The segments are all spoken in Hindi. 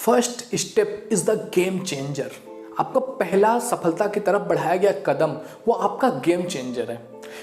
First step is the game changer. आपका पहला सफलता की तरफ बढ़ाया गया कदम वो आपका गेम चेंजर है।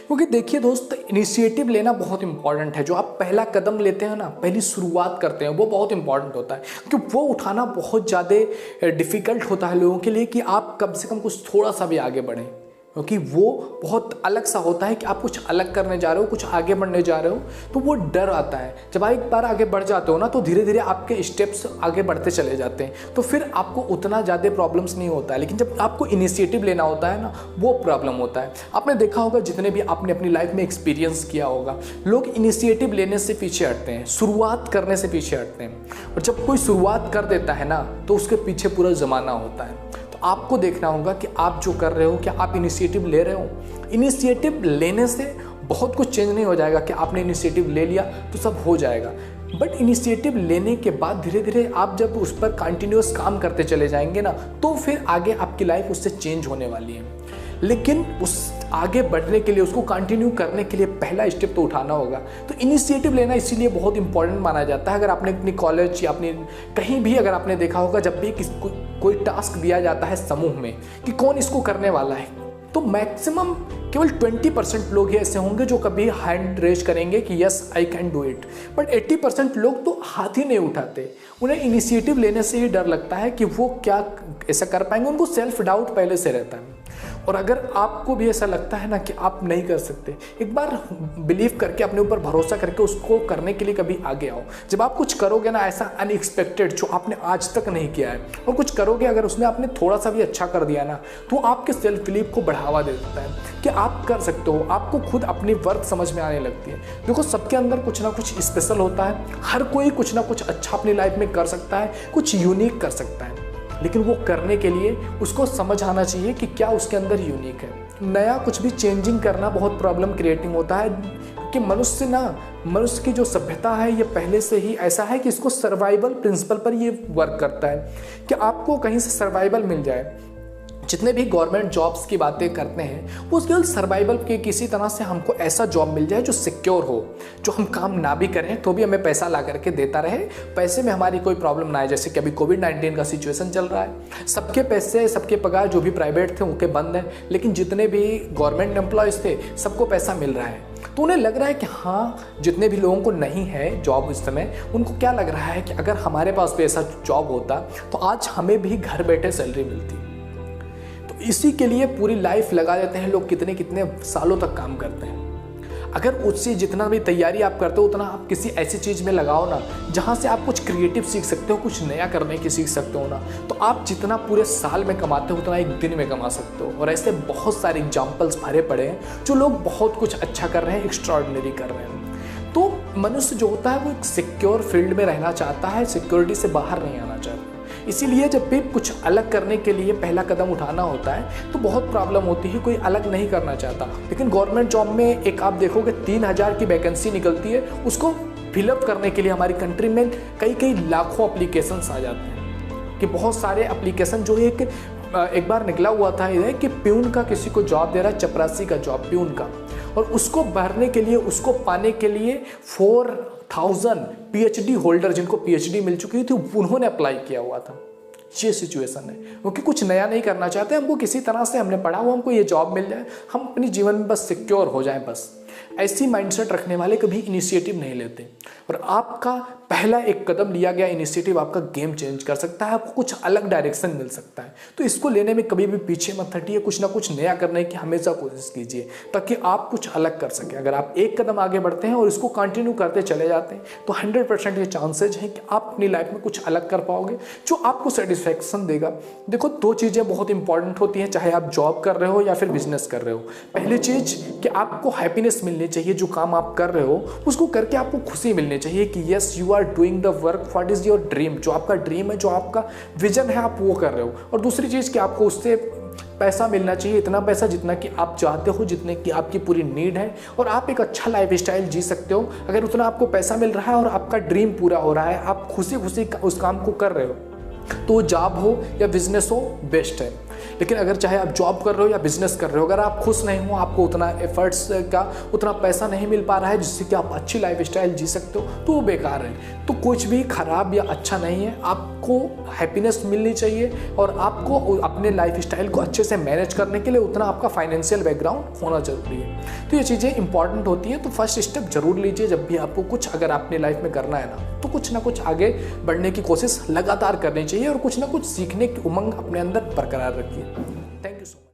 क्योंकि देखिए दोस्त, इनिशिएटिव लेना बहुत इंपॉर्टेंट है। जो आप पहला कदम लेते हैं ना, पहली शुरुआत करते हैं, वो बहुत इंपॉर्टेंट होता है। क्योंकि वो उठाना बहुत ज़्यादा डिफ़िकल्ट होता है लोगों के लिए कि आप कम से कम कुछ थोड़ा सा भी आगे बढ़ें। क्योंकि वो बहुत अलग सा होता है कि आप कुछ अलग करने जा रहे हो, कुछ आगे बढ़ने जा रहे हो, तो वो डर आता है। जब आप एक बार आगे बढ़ जाते हो ना, तो धीरे धीरे आपके स्टेप्स आगे बढ़ते चले जाते हैं, तो फिर आपको उतना ज़्यादा प्रॉब्लम्स नहीं होता है। लेकिन जब आपको इनिशिएटिव लेना होता है ना, वो प्रॉब्लम होता है। आपने देखा होगा, जितने भी आपने अपनी लाइफ में एक्सपीरियंस किया होगा, लोग इनिशिएटिव लेने से पीछे हटते हैं, शुरुआत करने से पीछे हटते हैं। और जब कोई शुरुआत कर देता है ना, तो उसके पीछे पूरा ज़माना होता है। आपको देखना होगा कि आप जो कर रहे हो, क्या आप इनिशिएटिव ले रहे हो। इनिशिएटिव लेने से बहुत कुछ चेंज नहीं हो जाएगा कि आपने इनिशिएटिव ले लिया तो सब हो जाएगा। बट इनिशिएटिव लेने के बाद धीरे धीरे आप जब उस पर कंटिन्यूअस काम करते चले जाएंगे ना, तो फिर आगे आपकी लाइफ उससे चेंज होने वाली है। लेकिन उस आगे बढ़ने के लिए, उसको कंटिन्यू करने के लिए पहला स्टेप तो उठाना होगा। तो इनिशिएटिव लेना इसीलिए बहुत इंपॉर्टेंट माना जाता है। अगर आपने अपनी कॉलेज या अपनी कहीं भी अगर आपने देखा होगा, जब भी कोई टास्क दिया जाता है समूह में कि कौन इसको करने वाला है, तो मैक्सिमम केवल 20% लोग ही ऐसे होंगे जो कभी हैंड रेज करेंगे कि yes I can do it. But 80% लोग तो हाथ ही नहीं उठाते। उन्हें इनिशिएटिव लेने से ही डर लगता है कि वो क्या ऐसा कर पाएंगे। उनको सेल्फ डाउट पहले से रहता है। और अगर आपको भी ऐसा लगता है ना कि आप नहीं कर सकते, एक बार बिलीव करके, अपने ऊपर भरोसा करके उसको करने के लिए कभी आगे आओ। जब आप कुछ करोगे ना ऐसा अनएक्सपेक्टेड, जो आपने आज तक नहीं किया है, और कुछ करोगे, अगर उसमें आपने थोड़ा सा भी अच्छा कर दिया ना, तो आपके सेल्फ बिलीव को बढ़ावा दे देता है कि आप कर सकते हो। आपको खुद अपनी वर्थ समझ में आने लगती है। देखो, सबके अंदर कुछ ना कुछ स्पेशल होता है। हर कोई कुछ ना कुछ अच्छा अपनी लाइफ में कर सकता है, कुछ यूनिक कर सकता है। लेकिन वो करने के लिए उसको समझ आना चाहिए कि क्या उसके अंदर यूनिक है। नया कुछ भी चेंजिंग करना बहुत प्रॉब्लम क्रिएटिंग होता है। कि मनुष्य की जो सभ्यता है, ये पहले से ही ऐसा है कि इसको सर्वाइवल प्रिंसिपल पर ये वर्क करता है कि आपको कहीं से सर्वाइवल मिल जाए। जितने भी गवर्नमेंट जॉब्स की बातें करते हैं, वो केवल सर्वाइवल के किसी तरह से हमको ऐसा जॉब मिल जाए जो सिक्योर हो, जो हम काम ना भी करें तो भी हमें पैसा ला करके देता रहे, पैसे में हमारी कोई प्रॉब्लम ना आए। जैसे कि अभी कोविड-19 का सिचुएशन चल रहा है, सबके पैसे, सबके पगार जो भी प्राइवेट थे उनके बंद हैं, लेकिन जितने भी गवर्नमेंट एम्प्लॉयज़ थे सबको पैसा मिल रहा है। तो उन्हें लग रहा है कि हाँ, जितने भी लोगों को नहीं है जॉब इस समय, उनको क्या लग रहा है कि अगर हमारे पास भी ऐसा जॉब होता तो आज हमें भी घर बैठे सैलरी मिलती। इसी के लिए पूरी लाइफ लगा देते हैं लोग, कितने कितने सालों तक काम करते हैं। अगर उससे जितना भी तैयारी आप करते हो, उतना आप किसी ऐसी चीज़ में लगाओ ना जहाँ से आप कुछ क्रिएटिव सीख सकते हो, कुछ नया करने की सीख सकते हो ना, तो आप जितना पूरे साल में कमाते हो उतना एक दिन में कमा सकते हो। और ऐसे बहुत सारे एग्जाम्पल्स भरे पड़े हैं जो लोग बहुत कुछ अच्छा कर रहे हैं, एक्स्ट्राऑर्डिनरी कर रहे हैं। तो मनुष्य जो होता है वो एक सिक्योर फील्ड में रहना चाहता है, सिक्योरिटी से बाहर नहीं आना चाहता। इसीलिए जब भी कुछ अलग करने के लिए पहला कदम उठाना होता है तो बहुत प्रॉब्लम होती है, कोई अलग नहीं करना चाहता। लेकिन गवर्नमेंट जॉब में एक आप देखोगे 3000 की वैकेंसी निकलती है, उसको फिलअप करने के लिए हमारी कंट्री में कई लाखों एप्लीकेशंस आ जाते हैं। कि बहुत सारे एप्लीकेशन जो एक बार निकला हुआ था ये कि प्यून का किसी को जॉब दे रहा है, चपरासी का जॉब प्यून का, और उसको भरने के लिए, उसको पाने के लिए 4000 पीएचडी होल्डर, जिनको पीएचडी मिल चुकी थी, उन्होंने अप्लाई किया हुआ था। ये सिचुएशन है। क्योंकि कुछ नया नहीं करना चाहते, हमको किसी तरह से, हमने पढ़ा हुआ, हमको ये जॉब मिल जाए, हम अपनी जीवन में बस सिक्योर हो जाएं बस। ऐसी माइंडसेट रखने वाले कभी इनिशिएटिव नहीं लेते। और आपका पहला एक कदम लिया गया इनिशिएटिव आपका गेम चेंज कर सकता है, आपको कुछ अलग डायरेक्शन मिल सकता है। तो इसको लेने में कभी भी पीछे मत हटिए, कुछ ना कुछ नया करने की हमेशा कोशिश कीजिए ताकि आप कुछ अलग कर सकें। अगर आप एक कदम आगे बढ़ते हैं और इसको कंटिन्यू करते चले जाते हैं, तो 100% ये चांसेज हैं कि आप अपनी लाइफ में कुछ अलग कर पाओगे जो आपको सेटिस्फैक्शन देगा। देखो, 2 चीज़ें बहुत इंपॉर्टेंट होती हैं, चाहे आप जॉब कर रहे हो या फिर बिजनेस कर रहे हो। पहली चीज़ कि आपको हैप्पीनेस मिलनी चाहिए, जो काम आप कर रहे हो उसको करके आपको खुशी मिलनी चाहिए कि yes you are doing the work, what is your dream, जो आपका ड्रीम है, जो आपका विजन है, आप वो कर रहे हो। और दूसरी चीज़ कि आपको उससे पैसा मिलना चाहिए, इतना पैसा जितना कि आप चाहते हो, जितने की आपकी पूरी नीड है, और आप एक अच्छा लाइफ स्टाइल जी सकते हो। अगर उतना आपको पैसा मिल रहा है और आपका ड्रीम पूरा हो रहा है, आप खुशी खुशी उस काम को कर रहे हो, तो जॉब हो या बिजनेस हो, बेस्ट है। लेकिन अगर चाहे आप जॉब कर रहे हो या बिजनेस कर रहे हो, अगर आप खुश नहीं हो, आपको उतना एफर्ट्स का उतना पैसा नहीं मिल पा रहा है जिससे कि आप अच्छी लाइफस्टाइल जी सकते हो, तो वो बेकार है। तो कुछ भी खराब या अच्छा नहीं है, आपको हैप्पीनेस मिलनी चाहिए और आपको अपने लाइफस्टाइल को अच्छे से मैनेज करने के लिए उतना आपका फाइनेंशियल बैकग्राउंड होना जरूरी है। तो ये चीज़ें इंपॉर्टेंट होती हैं। तो फर्स्ट स्टेप जरूर लीजिए जब भी आपको कुछ अगर अपनी लाइफ में करना है ना, तो कुछ ना कुछ आगे बढ़ने की कोशिश लगातार करनी चाहिए और कुछ ना कुछ सीखने की उमंग अपने अंदर बरकरार रखिए। Thank you so much.